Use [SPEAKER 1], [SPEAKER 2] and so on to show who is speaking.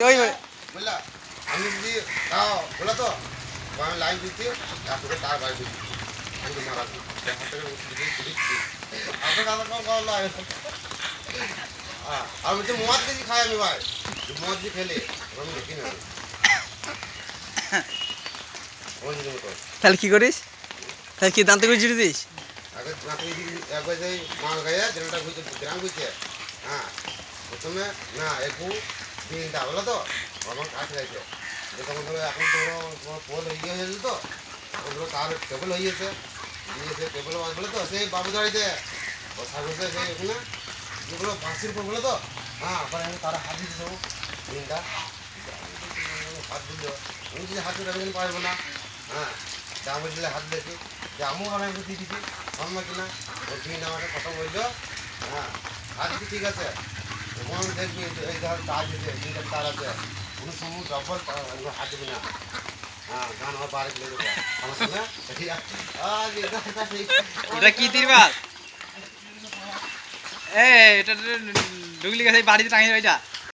[SPEAKER 1] ওই
[SPEAKER 2] বুঝলা আমি যদি তাও বলে তো আমি লাইন দিচ্ছি তারপরে তার বাইরে দিচ্ছি আমি মারা আর বলছে মদ বেশি খাই আমি ভাই মদ দিয়ে খেলে আমি দেখি না
[SPEAKER 1] তাহলে কি করিস? তাহলে কি দান্তে করে জিরে দিস?
[SPEAKER 2] আগে একবার যাই মাল গায়ে যেটা বুঝছে গ্রাম বুঝছে হ্যাঁ প্রথমে না একটু দিনটা বলো তো আমার কাছে গেছে তখন ধরো এখন তো পোল ইয়ে হয়ে গেছে তো এখন ধরো তার টেবল হয়ে গেছে দিয়েছে টেবল বলে তো সেই বাবু দাঁড়িয়ে বসা বসে সেই ওখানে যেগুলো বাঁশির উপর বলে তো হ্যাঁ আবার আমি তারা হাত দিতে দেবো দিনটা হাত দিল আমি যদি হাত দিতে আমি পারবো না হ্যাঁ তা আমি দিলে হাত দিয়েছি যে আমিও আমি দিয়ে দিচ্ছি আমার কিনা ওই দিন আমাকে কথা বললো হ্যাঁ হাত দিচ্ছি ঠিক আছে তখন দেখবি এই ধর তার আছে তিনটা তার আছে কোনো সময় ডবল হাত দিবি না হ্যাঁ গান আমার বাড়ি তুলে দেবো আমার সঙ্গে
[SPEAKER 1] এটা কি তিরবাল? এটা ডুগলি গাছে বাড়িতে টাঙিয়ে ওইটা